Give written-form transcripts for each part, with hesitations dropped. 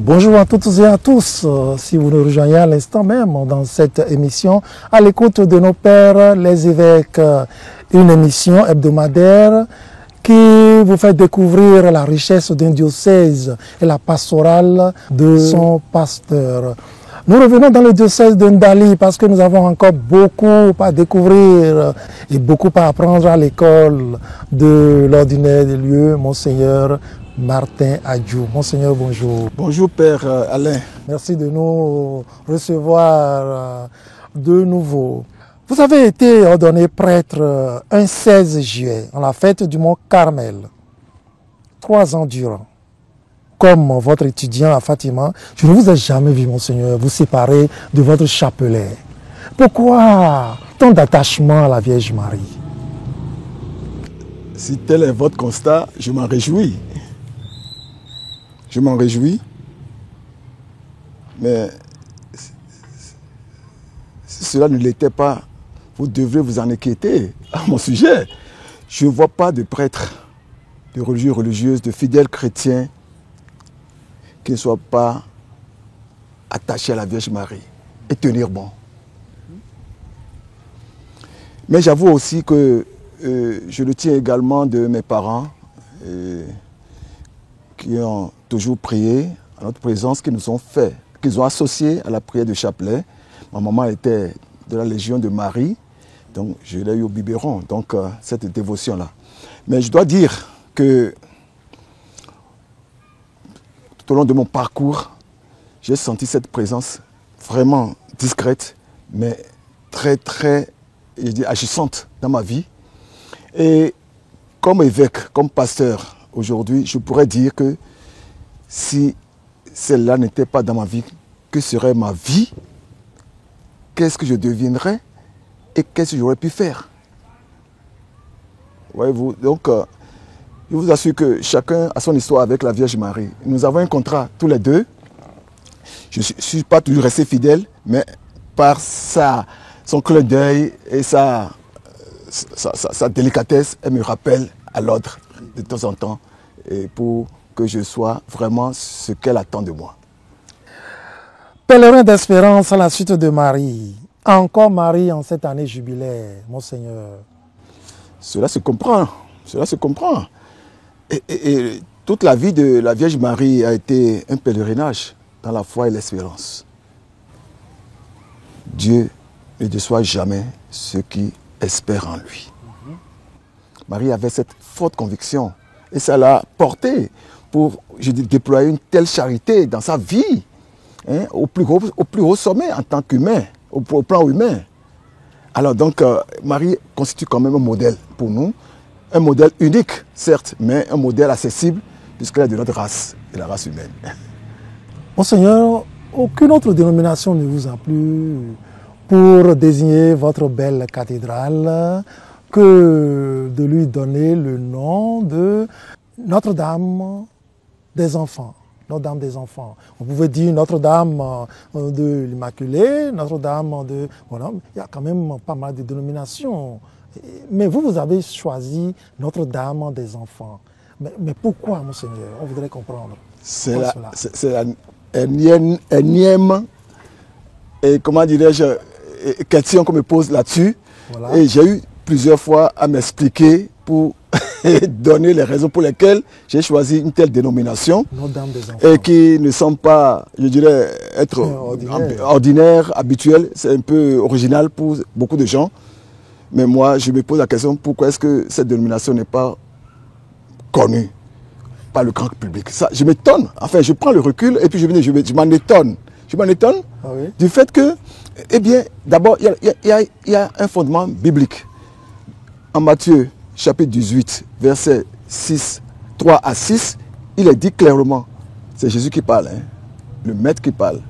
Bonjour à toutes et à tous. Si vous nous rejoignez à l'instant même dans cette émission, à l'écoute de nos pères, les évêques, une émission hebdomadaire qui vous fait découvrir la richesse d'un diocèse et la pastorale de son pasteur. Nous revenons dans le diocèse de Ndali parce que nous avons encore beaucoup à découvrir et beaucoup à apprendre à l'école de l'ordinaire des lieux, Monseigneur Martin Adjou. Monseigneur, bonjour. Bonjour Père Alain. Merci de nous recevoir de nouveau. Vous avez été ordonné prêtre un 16 juillet, en la fête du Mont Carmel, 3 ans durant. Comme votre étudiant à Fatima, je ne vous ai jamais vu, Monseigneur, vous séparer de votre chapelet. Pourquoi tant d'attachement à la Vierge Marie? Si tel est votre constat, je m'en réjouis. Je m'en réjouis. Mais si cela ne l'était pas, vous devrez vous en inquiéter à mon sujet. Je ne vois pas de prêtres, de religieux, religieuses, de fidèles chrétiens qui ne soient pas attachés à la Vierge Marie et tenir bon. Mais j'avoue aussi que je le tiens également de mes parents qui ont toujours prié à notre présence, qui nous ont fait, qu'ils ont associé à la prière de chapelet. Ma maman était de la Légion de Marie, donc je l'ai eu au biberon, donc cette dévotion-là. Mais je dois dire que tout au long de mon parcours, j'ai senti cette présence vraiment discrète, mais très, très agissante dans ma vie. Et comme évêque, comme pasteur, aujourd'hui, je pourrais dire que si celle-là n'était pas dans ma vie, que serait ma vie? Qu'est-ce que je deviendrais? Et qu'est-ce que j'aurais pu faire? Voyez-vous, donc, je vous assure que chacun a son histoire avec la Vierge Marie. Nous avons un contrat tous les deux. Je ne suis pas toujours resté fidèle, mais par son clin d'œil et sa délicatesse, elle me rappelle à l'ordre de temps en temps et pour que je sois vraiment ce qu'elle attend de moi. Pèlerin d'espérance à la suite de Marie. Encore Marie en cette année jubilaire, Monseigneur. Cela se comprend. Cela se comprend. Et toute la vie de la Vierge Marie a été un pèlerinage dans la foi et l'espérance. Dieu ne déçoit jamais ceux qui espèrent en lui. Marie avait cette forte conviction et ça l'a porté pour déployer une telle charité dans sa vie, hein, au plus haut sommet en tant qu'humain, au plan humain. Alors donc, Marie constitue quand même un modèle pour nous, un modèle unique, certes, mais un modèle accessible, puisqu'elle est de notre race, de la race humaine. Monseigneur, aucune autre dénomination ne vous a plu pour désigner votre belle cathédrale que de lui donner le nom de Notre-Dame des Enfants. Notre-Dame des Enfants. On pouvait dire Notre-Dame de l'Immaculée, Notre-Dame de... Voilà, il y a quand même pas mal de dénominations. Mais vous avez choisi Notre-Dame des Enfants. Mais pourquoi, Monseigneur? On voudrait comprendre. C'est la énième et comment dirais-je, question qu'on me pose là-dessus. Voilà. Et j'ai eu plusieurs fois à m'expliquer pour donner les raisons pour lesquelles j'ai choisi une telle dénomination et qui ne semble pas, je dirais, être ordinaire, habituel. C'est un peu original pour beaucoup de gens. Mais moi, je me pose la question, pourquoi est-ce que cette dénomination n'est pas connue par le grand public? Ça, je m'étonne. Enfin, je prends le recul et puis je m'en étonne. Je m'en étonne du fait que, eh bien, d'abord, il y a un fondement biblique. En Matthieu, chapitre 18, versets 3 à 6, il est dit clairement, c'est Jésus qui parle, hein, le maître qui parle.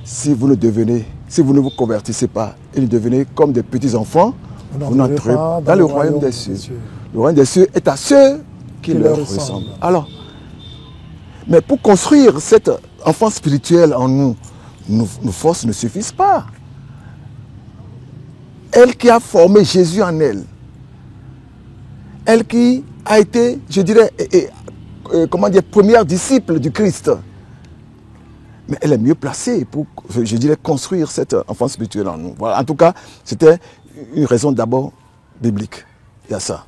Si vous ne vous convertissez pas et ne devenez comme des petits enfants, vous n'entrez pas dans le royaume des cieux. Le royaume des cieux est à ceux qui leur ressemblent. Alors, mais pour construire cet enfant spirituel en nous, nos forces ne suffisent pas. Elle qui a formé Jésus en elle, elle qui a été, je dirais, première disciple du Christ, mais elle est mieux placée pour, je dirais, construire cet enfant spirituel en nous. Voilà. En tout cas, c'était une raison d'abord biblique. Il y a ça.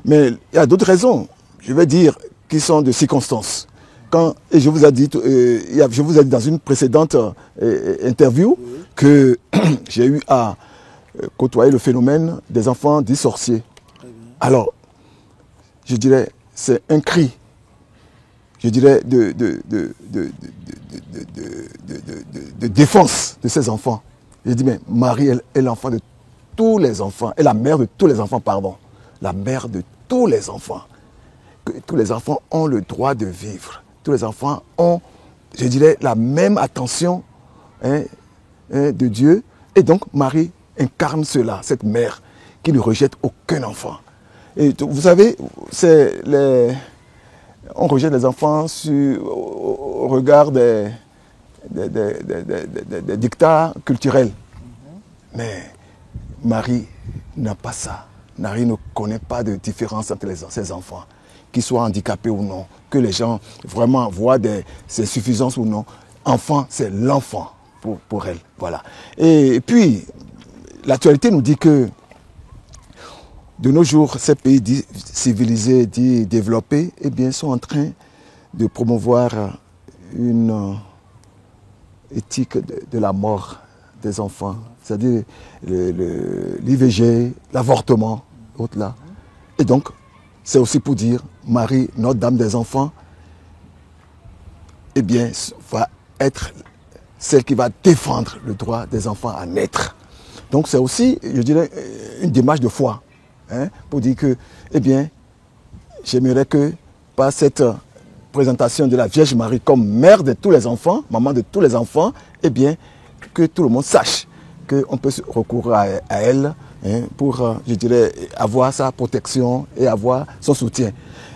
Mais il y a d'autres raisons, je vais dire, qui sont de circonstances. Et je vous ai dit dans une précédente interview que j'ai eu à côtoyer le phénomène des enfants dits sorciers. Alors, je dirais, c'est un cri, je dirais, de défense de ces enfants. J'ai dit, mais Marie est l'enfant de tous les enfants, est la mère de tous les enfants, pardon. La mère de tous les enfants. Que tous les enfants ont le droit de vivre. Tous les enfants ont, je dirais, la même attention de Dieu. Et donc, Marie incarne cela, cette mère qui ne rejette aucun enfant. Et vous savez, on rejette les enfants au regard des dictats culturels. Mais Marie n'a pas ça. Marie ne connaît pas de différence entre ses enfants, qu'ils soient handicapés ou non, que les gens vraiment voient ses suffisances ou non. Enfant, c'est l'enfant pour elle. Voilà. Et puis, l'actualité nous dit que de nos jours, ces pays dits civilisés, dits développés, eh bien, sont en train de promouvoir une éthique de la mort des enfants, c'est-à-dire l'IVG, l'avortement, autres là. Et donc, c'est aussi pour dire, Marie, Notre-Dame des enfants, eh bien, va être celle qui va défendre le droit des enfants à naître. Donc, c'est aussi, je dirais, une démarche de foi, pour dire que, eh bien, j'aimerais que, par cette présentation de la Vierge Marie comme mère de tous les enfants, maman de tous les enfants, eh bien, que tout le monde sache qu'on peut recourir à elle pour, je dirais, avoir sa protection et avoir son soutien.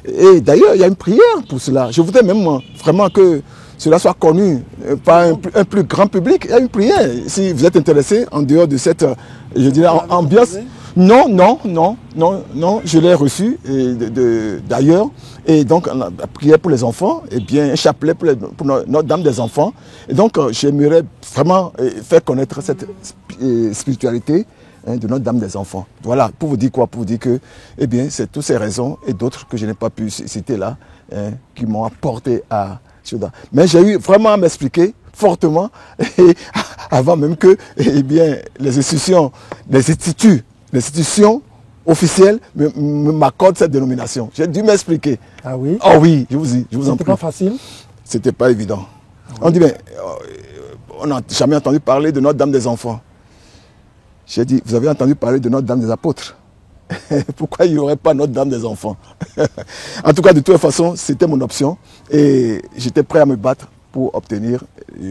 Et d'ailleurs, il y a une prière pour cela. Je voudrais même vraiment que cela soit connu par un plus grand public. Il y a une prière. Si vous êtes intéressé, en dehors de cette, je dirais, ambiance. Non, je l'ai reçu d'ailleurs. Et donc, la prière pour les enfants, et bien, un chapelet pour Notre-Dame des enfants. Et donc, j'aimerais vraiment faire connaître cette spiritualité de Notre-Dame des enfants. Voilà, pour vous dire quoi? Pour vous dire que, eh bien, c'est toutes ces raisons et d'autres que je n'ai pas pu citer là, qui m'ont apporté à cela. Mais j'ai eu vraiment à m'expliquer fortement, avant même que, eh bien, les institutions officielles m'accordent cette dénomination. J'ai dû m'expliquer. Ah oui? Ah oui, je vous en prie. C'était pas facile? C'était pas évident. Ah oui. On dit, mais on n'a jamais entendu parler de Notre-Dame des enfants. J'ai dit, vous avez entendu parler de Notre-Dame des apôtres? Pourquoi il n'y aurait pas Notre-Dame des enfants? En tout cas, de toute façon, c'était mon option. Et j'étais prêt à me battre pour obtenir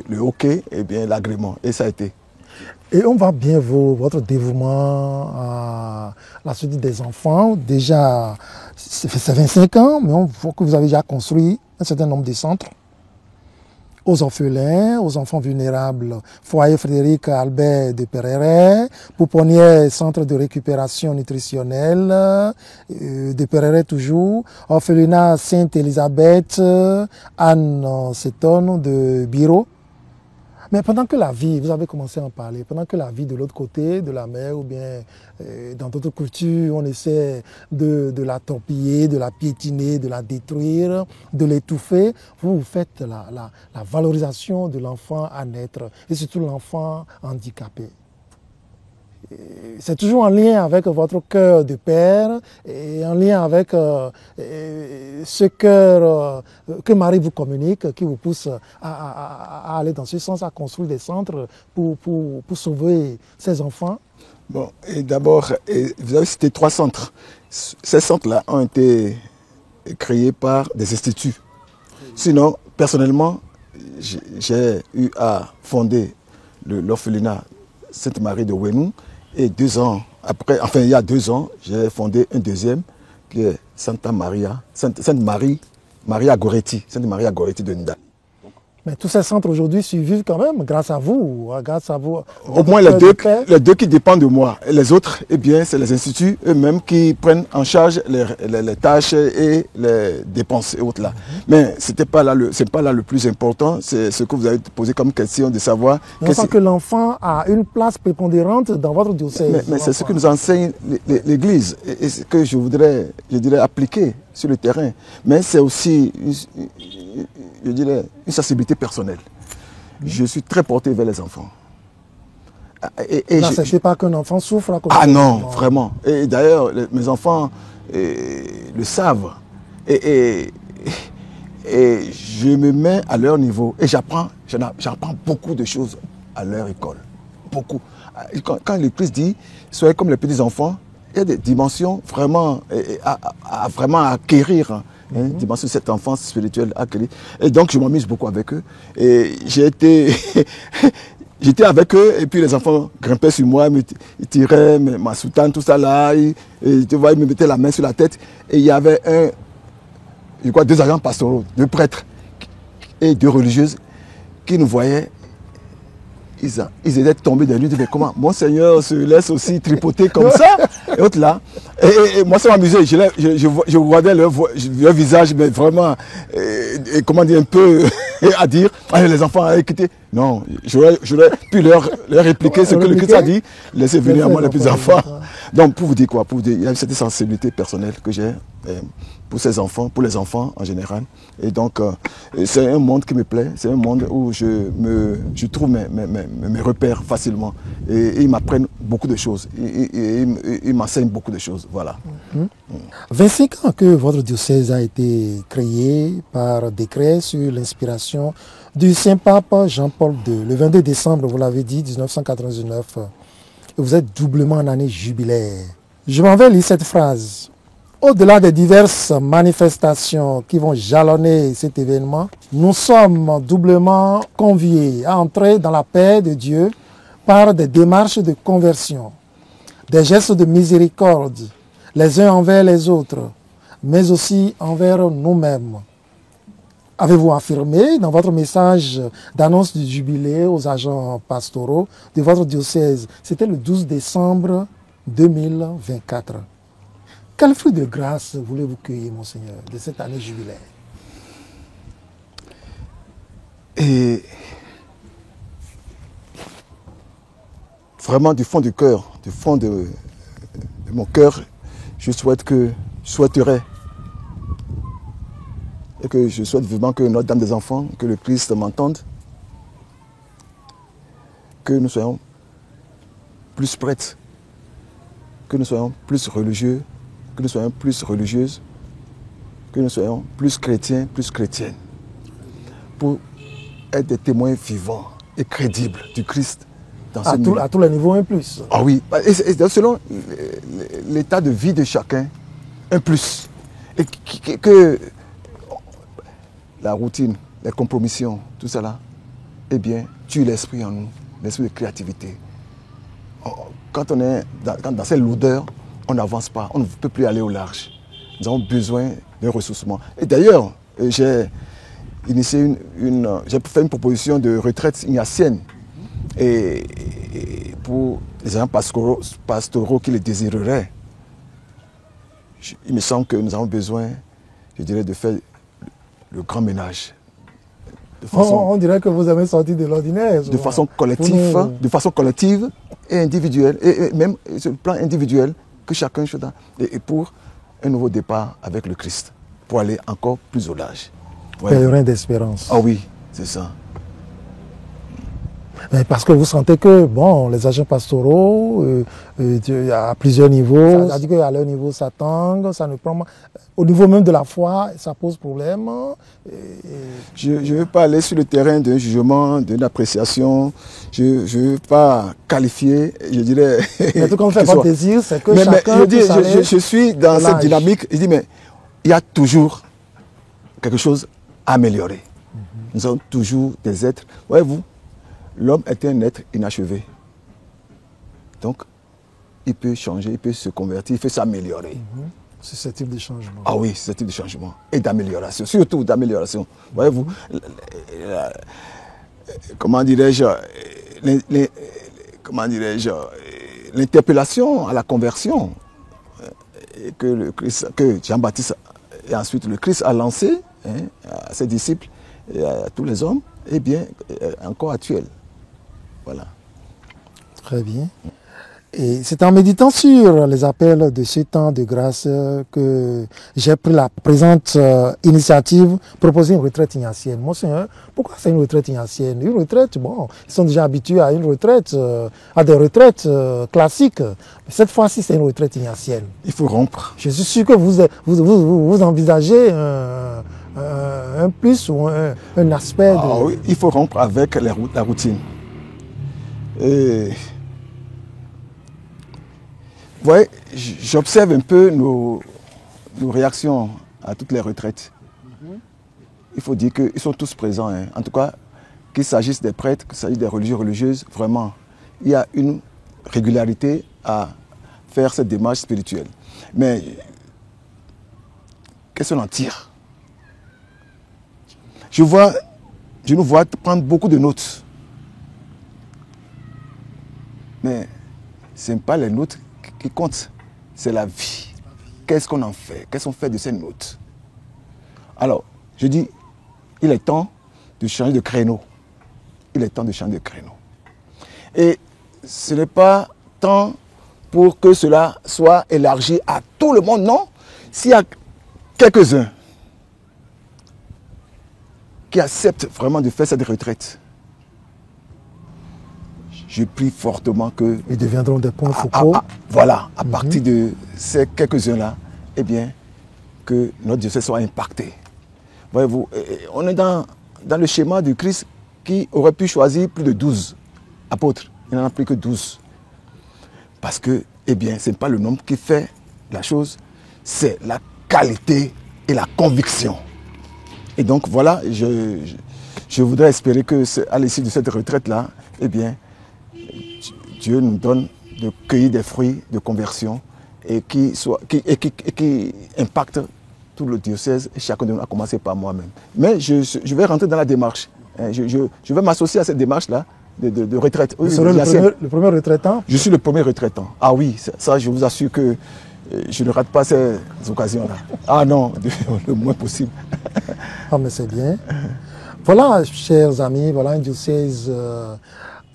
le OK et bien l'agrément. Et ça a été. Et on voit bien votre dévouement à la suite des enfants. Déjà, c'est 25 ans, mais on voit que vous avez déjà construit un certain nombre de centres aux orphelins, aux enfants vulnérables. Foyer Frédéric Albert de Pereire, Pouponnière, centre de récupération nutritionnelle de Pereire toujours, orphelinat Sainte-Élisabeth, Anne Seton de Biro. Mais pendant que la vie, vous avez commencé à en parler, pendant que la vie de l'autre côté, de la mer, ou bien dans d'autres cultures, on essaie de la torpiller, de la piétiner, de la détruire, de l'étouffer, vous faites la valorisation de l'enfant à naître, et surtout l'enfant handicapé. C'est toujours en lien avec votre cœur de père et en lien avec ce cœur que Marie vous communique, qui vous pousse à aller dans ce sens, à construire des centres pour sauver ces enfants. Bon, et d'abord, vous avez cité 3 centres. Ces centres-là ont été créés par des instituts. Sinon, personnellement, j'ai eu à fonder l'orphelinat Sainte-Marie de Ouénou. Et 2 ans après, enfin il y a 2 ans, j'ai fondé un deuxième qui est Sainte Maria Goretti de Ndali. Mais tous ces centres aujourd'hui survivent quand même grâce à vous, grâce à vous. Au moins les deux qui dépendent de moi. Et les autres, eh bien, c'est les instituts eux-mêmes qui prennent en charge les tâches et les dépenses et autres là. Mais c'est pas là le plus important. C'est ce que vous avez posé comme question de savoir. On sent que l'enfant a une place prépondérante dans votre diocèse. Mais c'est ce que nous enseigne l'Église et ce que je dirais, appliquer sur le terrain. Mais c'est aussi, je dirais, une sensibilité personnelle. Je suis très porté vers les enfants. Et n'acceptez pas qu'un enfant souffre à cause de non, vraiment. Et d'ailleurs, mes enfants le savent. Et je me mets à leur niveau. Et j'apprends beaucoup de choses à leur école. Beaucoup. Quand le Christ dit, soyez comme les petits enfants, il y a des dimensions vraiment à acquérir. Dimension de cette enfance spirituelle acquérie. Et donc, je m'amuse beaucoup avec eux. Et j'étais avec eux, et puis les enfants grimpaient sur moi, ils tiraient ma soutane, tout ça là. Et tu vois, ils me mettaient la main sur la tête. Et il y avait deux agents pastoraux, 2 prêtres et 2 religieuses qui nous voyaient. Ils étaient tombés de nuit, ils disaient, mais comment mon Seigneur se laisse aussi tripoter comme ça? Et autres là. Et moi, ça m'amusait. Je regardais leur visage, mais vraiment, comment dire, un peu à dire, allez les enfants, écoutez. Non, j'aurais pu leur répliquer ce que le Christ a dit, laissez venir à moi les petits enfants. Donc, pour vous dire quoi? Pour vous dire, il y a cette sensibilité personnelle que j'ai pour ces enfants, pour les enfants en général. Et donc, c'est un monde qui me plaît, c'est un monde où je trouve mes repères facilement. Et ils m'apprennent beaucoup de choses, ils m'enseignent beaucoup de choses, voilà. 25 ans que votre diocèse a été créé par décret sur l'inspiration du Saint-Pape Jean-Paul II. Le 22 décembre, vous l'avez dit, 1999, vous êtes doublement en année jubilaire. Je m'en vais lire cette phrase. Au-delà des diverses manifestations qui vont jalonner cet événement, nous sommes doublement conviés à entrer dans la paix de Dieu par des démarches de conversion, des gestes de miséricorde, les uns envers les autres, mais aussi envers nous-mêmes. Avez-vous affirmé dans votre message d'annonce du jubilé aux agents pastoraux de votre diocèse? C'était le 12 décembre 2024. Quel fruit de grâce voulez-vous cueillir, Monseigneur, de cette année jubilaire? Et vraiment du fond du cœur, du fond de mon cœur, je souhaiterais et que je souhaite vivement que Notre-Dame des Enfants, que le Christ m'entende, que nous soyons plus prêtres, que nous soyons plus religieux, que nous soyons plus religieuses, que nous soyons plus chrétiens, plus chrétiennes, pour être des témoins vivants et crédibles du Christ dans ce milieu. À tous les niveaux, un plus. Ah oui, et selon l'état de vie de chacun, un plus. Et que la routine, les compromissions, tout cela, eh bien, tue l'esprit en nous, l'esprit de créativité. Quand on est dans cette lourdeur, on n'avance pas, on ne peut plus aller au large. Nous avons besoin d'un ressourcement. Et d'ailleurs, j'ai fait une proposition de retraite ignatienne et pour les agents pastoraux qui le désireraient. Il me semble que nous avons besoin, je dirais, de faire le grand ménage. On dirait que vous avez sorti de l'ordinaire. De façon collective et individuelle, et même sur le plan individuel, que chacun soit dans, et pour un nouveau départ avec le Christ, pour aller encore plus au large. Pèlerin d'espérance. Ah oui, c'est ça. Mais parce que vous sentez que, bon, les agents pastoraux, à plusieurs niveaux, ça dit qu'à leur niveau ça tangue, ça ne prend pas. Au niveau même de la foi, ça pose problème. Je ne veux pas aller sur le terrain d'un jugement, d'une appréciation. Je ne veux pas qualifier, je dirais. Mais tout comme fait votre désir, c'est que chacun je suis dans cette dynamique. Je dis, mais il y a toujours quelque chose à améliorer. Nous sommes toujours des êtres. Voyez-vous, l'homme est un être inachevé. Donc, il peut changer, il peut se convertir, il peut s'améliorer. Susceptible de changement. Ah oui, susceptible de changement et d'amélioration, surtout d'amélioration. Voyez-vous, comment dirais-je, l'interpellation à la conversion que Jean-Baptiste et ensuite le Christ a lancé à ses disciples et à tous les hommes, eh bien, encore actuel. Voilà. Très bien. Et c'est en méditant sur les appels de ce temps de grâce que j'ai pris la présente initiative, proposer une retraite ignatienne. Monseigneur, pourquoi c'est une retraite ignatienne? Une retraite, bon, ils sont déjà habitués à une retraite, à des retraites classiques. Mais cette fois-ci, c'est une retraite ignatienne. Il faut rompre. Je suis sûr que vous envisagez un plus ou un aspect de... Ah oui, il faut rompre avec la routine. Et... Vous voyez, j'observe un peu nos réactions à toutes les retraites. Il faut dire qu'ils sont tous présents. Hein. En tout cas, qu'il s'agisse des prêtres, qu'il s'agisse des religieux, religieuses, vraiment, il y a une régularité à faire cette démarche spirituelle. Mais qu'est-ce qu'on en tire? Je nous vois prendre beaucoup de notes. Mais ce n'est pas les notes qui compte, c'est la vie. Qu'est-ce qu'on en fait? Qu'est-ce qu'on fait de ces notes? Alors, je dis, il est temps de changer de créneau. Il est temps de changer de créneau. Et ce n'est pas tant pour que cela soit élargi à tout le monde, non. S'il y a quelques-uns qui acceptent vraiment de faire cette retraite, je prie fortement que... Ils deviendront des points focaux. Voilà, à partir de ces quelques-uns-là, eh bien, que notre diocèse soit impacté. Voyez-vous, on est dans le schéma du Christ qui aurait pu choisir plus de 12 apôtres. Il n'en a plus que 12. Parce que, eh bien, ce n'est pas le nombre qui fait la chose, c'est la qualité et la conviction. Et donc, voilà, je voudrais espérer que, à l'issue de cette retraite-là, eh bien, Dieu nous donne de cueillir des fruits de conversion et qui impactent tout le diocèse et chacun de nous, à commencer par moi-même. Mais je vais rentrer dans la démarche. Je vais m'associer à cette démarche-là de retraite. Vous serez le premier retraitant? Je suis le premier retraitant. Ah oui, ça je vous assure que je ne rate pas ces occasions-là. Ah non, le moins possible. Ah mais c'est bien. Voilà, chers amis, voilà un diocèse...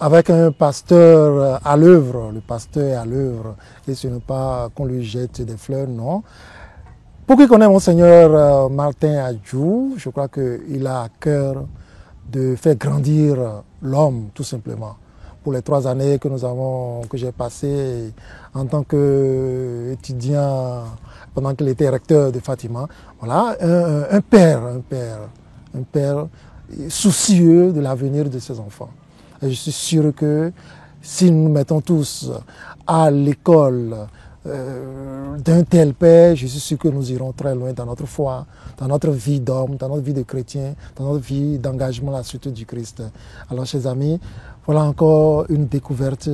avec un pasteur à l'œuvre, le pasteur est à l'œuvre, et ce n'est pas qu'on lui jette des fleurs, non. Pour qui connaît Monseigneur Martin Adjou, je crois qu'il a à cœur de faire grandir l'homme, tout simplement. Pour les 3 années que j'ai passées en tant qu'étudiant, pendant qu'il était recteur de Fatima, voilà, un père soucieux de l'avenir de ses enfants. Et je suis sûr que si nous nous mettons tous à l'école d'un tel père, je suis sûr que nous irons très loin dans notre foi, dans notre vie d'homme, dans notre vie de chrétien, dans notre vie d'engagement à la suite du Christ. Alors, chers amis, voilà encore une découverte,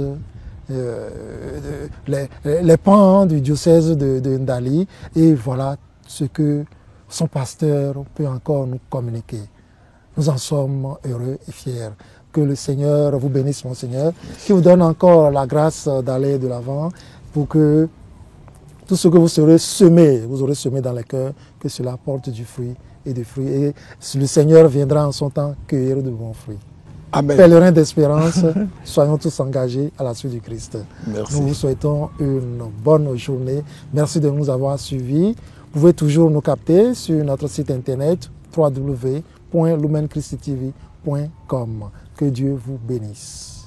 les pans du diocèse de Ndali, et voilà ce que son pasteur peut encore nous communiquer. Nous en sommes heureux et fiers. Que le Seigneur vous bénisse, Monseigneur, qui vous donne encore la grâce d'aller de l'avant pour que tout ce que vous aurez semé dans les cœurs, que cela porte du fruit et des fruits. Et le Seigneur viendra en son temps cueillir de bons fruits. Amen. Pèlerins d'espérance, soyons tous engagés à la suite du Christ. Merci. Nous vous souhaitons une bonne journée. Merci de nous avoir suivis. Vous pouvez toujours nous capter sur notre site internet www.lumenchristtv.com. Que Dieu vous bénisse.